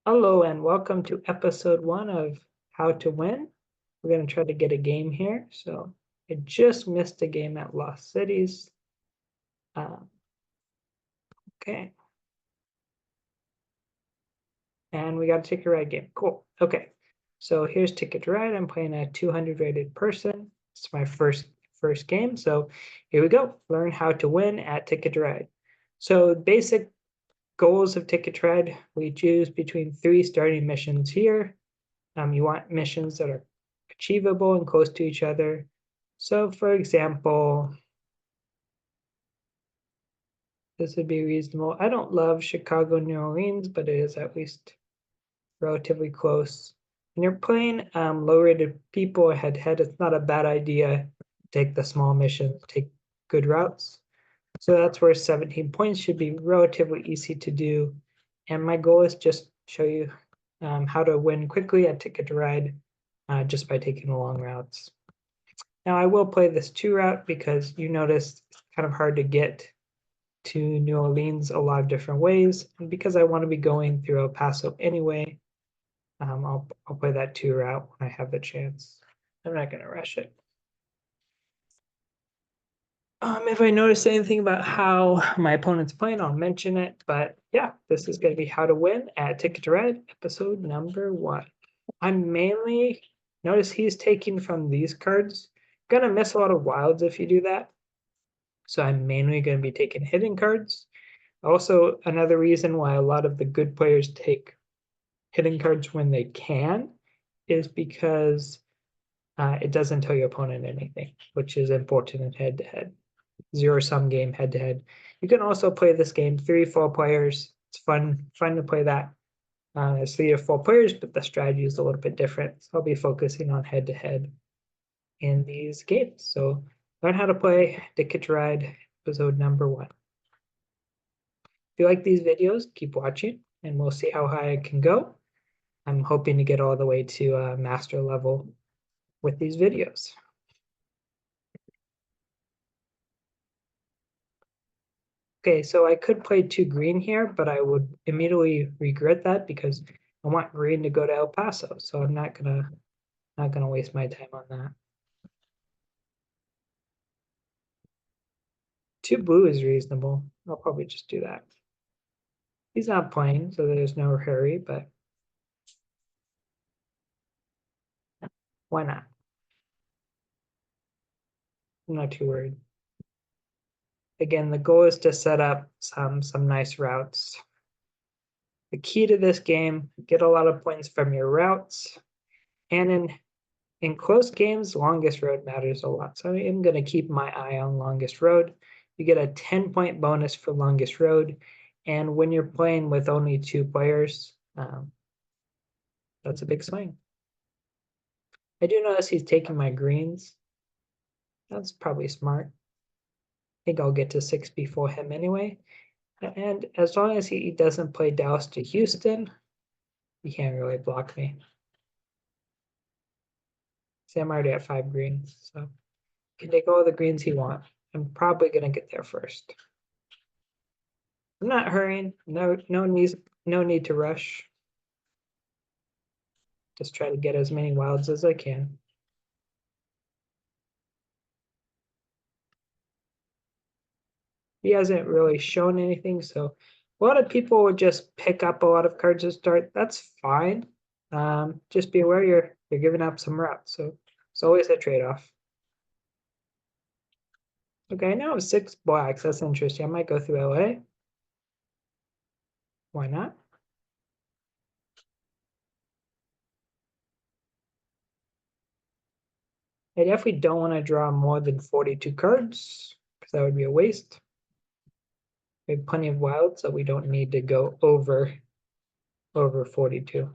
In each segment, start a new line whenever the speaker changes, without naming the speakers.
Hello and welcome to episode 1 of How to Win. We're going to try to get a game here. So I just missed a game at Lost Cities. Okay. And we got a Ticket to Ride game. Cool. Okay. So here's Ticket to Ride. I'm playing a 200 rated person. It's my first game. So here we go. Learn how to win at Ticket to Ride. So basic goals of Ticket to Ride, we choose between 3 starting missions here. You want missions that are achievable and close to each other. So for example, this would be reasonable. I don't love Chicago, New Orleans, but it is at least relatively close. When you're playing low-rated people head-to-head, it's not a bad idea to take the small missions, take good routes. So that's where 17 points should be relatively easy to do. And my goal is just show you how to win quickly at Ticket to Ride just by taking the long routes. Now I will play this 2 route because you notice it's kind of hard to get to New Orleans a lot of different ways. And because I want to be going through El Paso anyway, I'll play that 2 route when I have the chance. I'm not going to rush it. If I notice anything about how my opponent's playing, I'll mention it. But yeah, this is going to be How to Win at Ticket to Ride, episode number 1. I'm mainly, notice he's taking from these cards. Gonna miss a lot of wilds if you do that. So I'm mainly going to be taking hidden cards. Also, another reason why a lot of the good players take hidden cards when they can is because it doesn't tell your opponent anything, which is important in head-to-head. Zero-sum game head-to-head. You can also play this game 3-4 players. It's fun to play that. It's 3 or 4 players, but the strategy is a little bit different. So I'll be focusing on head-to-head in these games. So learn how to play Ticket to Ride, episode number 1. If you like these videos, keep watching, and we'll see how high I can go. I'm hoping to get all the way to master level with these videos. Okay, so I could play 2 green here, but I would immediately regret that because I want green to go to El Paso, so I'm not gonna waste my time on that. 2 blue is reasonable. I'll probably just do that. He's not playing, so there's no hurry, but why not? I'm not too worried. Again, the goal is to set up some nice routes. The key to this game, get a lot of points from your routes. And in close games, longest road matters a lot. So I'm going to keep my eye on longest road. You get a 10-point bonus for longest road. And when you're playing with only 2 players, that's a big swing. I do notice he's taking my greens. That's probably smart. I think I'll get to 6 before him anyway. And as long as he doesn't play Dallas to Houston, he can't really block me. See, I'm already at 5 greens, so he can take all the greens he wants. I'm probably gonna get there first. I'm not hurrying. No need to rush. Just try to get as many wilds as I can. He hasn't really shown anything, so a lot of people would just pick up a lot of cards to start. That's fine. Just be aware you're giving up some routes, so it's always a trade-off. Okay, now I have 6 blacks. That's interesting. I might go through LA. Why not? I definitely don't want to draw more than 42 cards because that would be a waste. We have plenty of wilds, so we don't need to go over 42.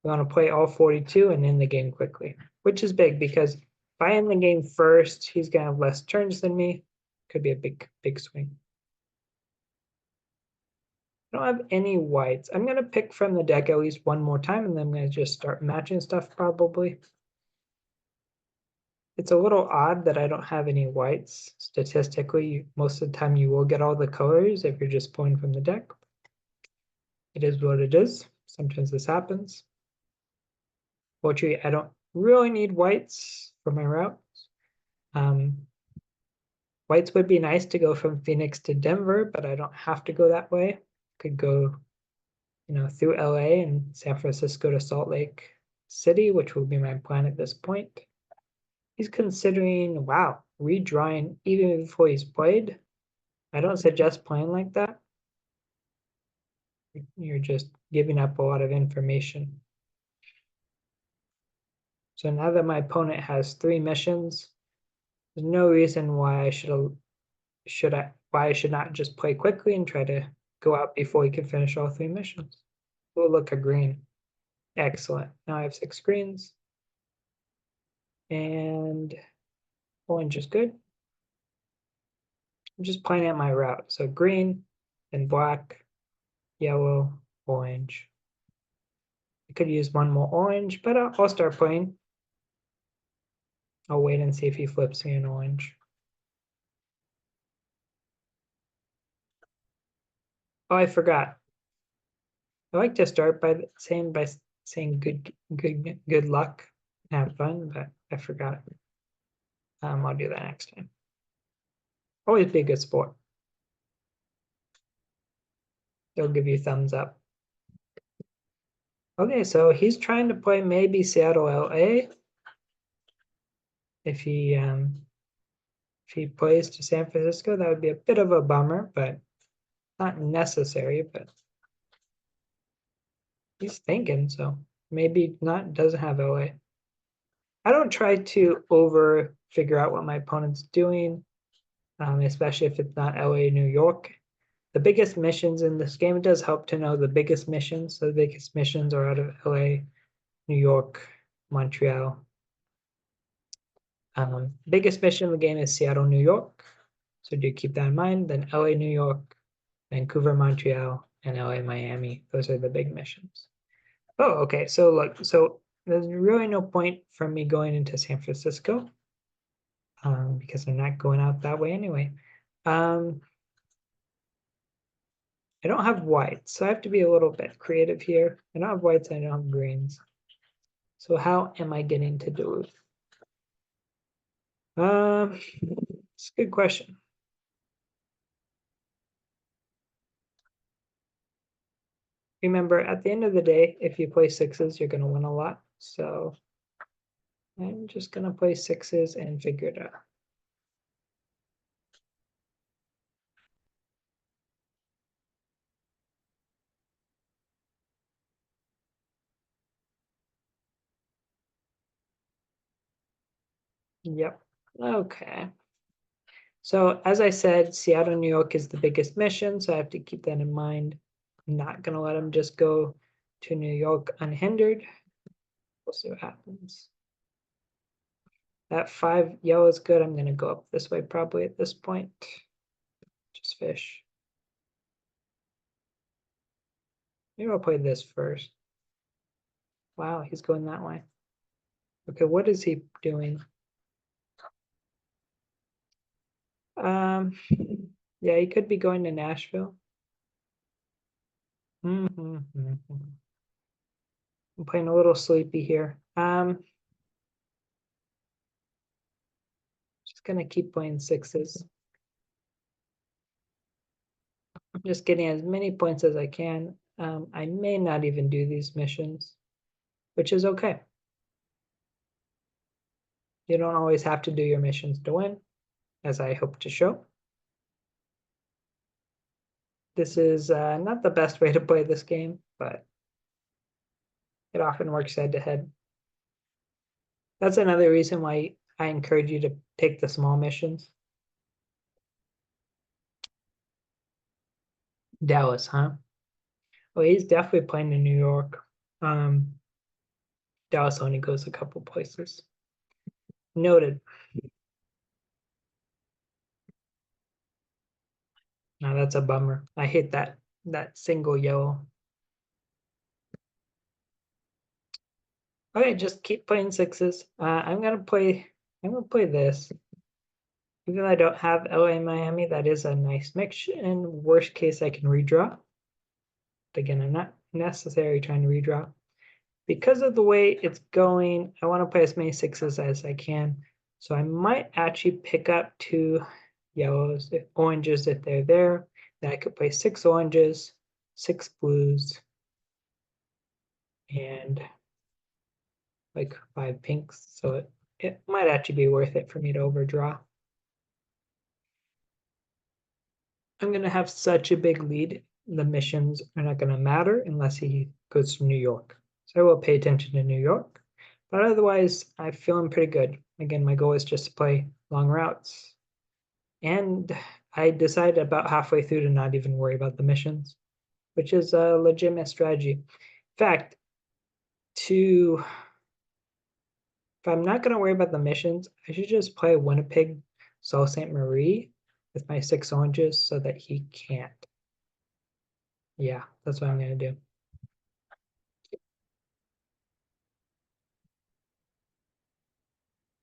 We want to play all 42 and end the game quickly, which is big because if I end the game first, he's going to have less turns than me. Could be a big swing. I don't have any whites. I'm going to pick from the deck at least one more time, and then I'm going to just start matching stuff probably. It's a little odd that I don't have any whites. Statistically, most of the time you will get all the colors if you're just pulling from the deck. It is what it is. Sometimes this happens. Fortunately, I don't really need whites for my routes. Whites would be nice to go from Phoenix to Denver, but I don't have to go that way. Could go, through LA and San Francisco to Salt Lake City, which would be my plan at this point. He's considering, wow, redrawing even before he's played. I don't suggest playing like that. You're just giving up a lot of information. So now that my opponent has 3 missions, there's no reason why I should not just play quickly and try to go out before he can finish all 3 missions. Oh, look, a green. Excellent. Now I have 6 greens. And orange is good. I'm just playing out my route. So green, then black, yellow, orange. I could use one more orange, but I'll start playing. I'll wait and see if he flips me an orange. Oh, I forgot. I like to start by saying good luck, have fun, but I forgot. I'll do that next time. Always be a good sport. They'll give you thumbs up. Okay, so he's trying to play maybe Seattle, LA. If he plays to San Francisco, that would be a bit of a bummer, but not necessary. But he's thinking, so maybe not. Doesn't have LA. I don't try to over figure out what my opponent's doing, especially if it's not LA, New York. The biggest missions in this game, it does help to know the biggest missions. So the biggest missions are out of LA, New York, Montreal. Biggest mission in the game is Seattle, New York. So do keep that in mind. Then LA, New York, Vancouver, Montreal, and LA, Miami. Those are the big missions. Oh, okay. So look, so there's really no point for me going into San Francisco because I'm not going out that way anyway. I don't have whites, so I have to be a little bit creative here. I don't have whites, I don't have greens. So how am I getting to Duluth? It's a good question. Remember, at the end of the day, if you play 6s, you're going to win a lot. So I'm just going to play 6s and figure it out. Yep. Okay. So as I said, Seattle, New York is the biggest mission, so I have to keep that in mind. I'm not going to let him just go to New York unhindered. We'll see what happens. That 5 yellow is good. I'm going to go up this way probably at this point. Just fish. Maybe I'll play this first. Wow, he's going that way. Okay, what is he doing? Yeah, he could be going to Nashville. I'm playing a little sleepy here. Just gonna keep playing 6s. I'm just getting as many points as I can. I may not even do these missions, which is okay. You don't always have to do your missions to win, as I hope to show. This is not the best way to play this game, but it often works head to head. That's another reason why I encourage you to take the small missions. Dallas, huh? Oh, he's definitely playing in New York. Dallas only goes a couple places. Noted. Now that's a bummer. I hate that single yellow. Okay, just keep playing 6s. I'm gonna play this. Even though I don't have LA Miami, that is a nice mix. And worst case, I can redraw. But again, I'm not necessary trying to redraw. Because of the way it's going, I want to play as many sixes as I can. So I might actually pick up 2 yellows, oranges if they're there. Then I could play 6 oranges, 6 blues, and like 5 pinks. So it might actually be worth it for me to overdraw. I'm going to have such a big lead. The missions are not going to matter unless he goes to New York. So I will pay attention to New York. But otherwise, I'm feeling pretty good. Again, my goal is just to play long routes. And I decided about halfway through to not even worry about the missions, which is a legitimate strategy. In fact, if I'm not going to worry about the missions, I should just play Winnipeg, Sault Ste. Marie with my 6 oranges so that he can't. Yeah, that's what I'm going to do. If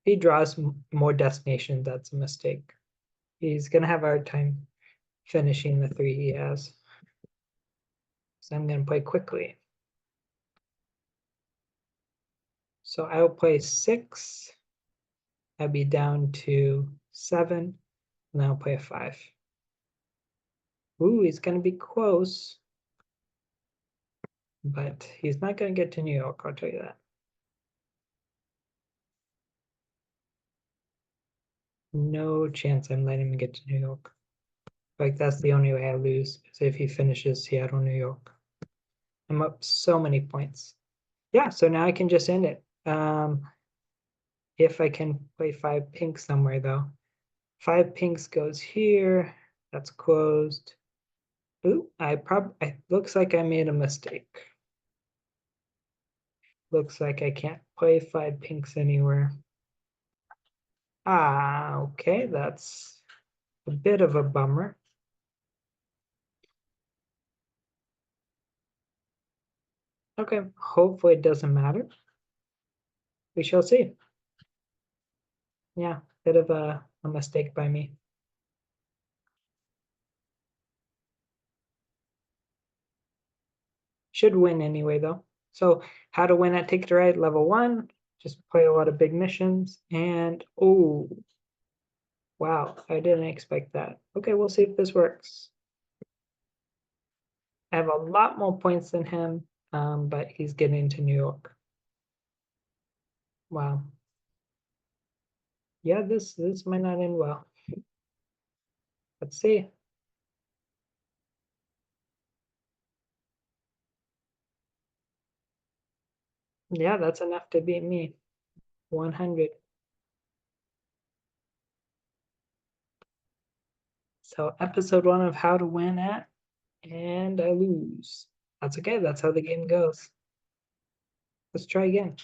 he draws more destinations, that's a mistake. He's going to have a hard time finishing the 3 he has. So I'm going to play quickly. So I will play 6. I'll be down to 7, and I'll play a 5. Ooh, he's going to be close, but he's not going to get to New York, I'll tell you that. No chance I'm letting him get to New York. Like, that's the only way I lose, is if he finishes Seattle, New York. I'm up so many points. Yeah, so now I can just end it. If I can play 5 pinks somewhere, though. 5 pinks goes here. That's closed. Ooh, it looks like I made a mistake. Looks like I can't play 5 pinks anywhere. Ah, okay, that's a bit of a bummer. Okay, hopefully it doesn't matter. We shall see. Yeah, bit of a mistake by me. Should win anyway, though. So how to win at Ticket to Ride level 1, just play a lot of big missions. And, oh, wow, I didn't expect that. Okay, we'll see if this works. I have a lot more points than him, but he's getting to New York. Wow. Yeah, this might not end well. Let's see. Yeah, that's enough to beat me. 100. So episode 1 of How to Win At, and I lose. That's okay, that's how the game goes. Let's try again.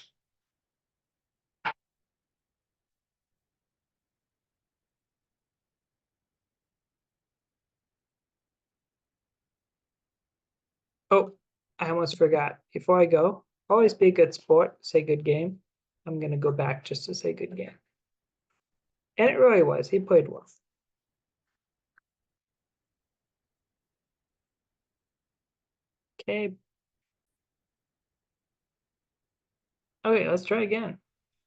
Oh, I almost forgot. Before I go, always be a good sport, say good game. I'm gonna go back just to say good game. And it really was, he played well. Okay. Okay, let's try again.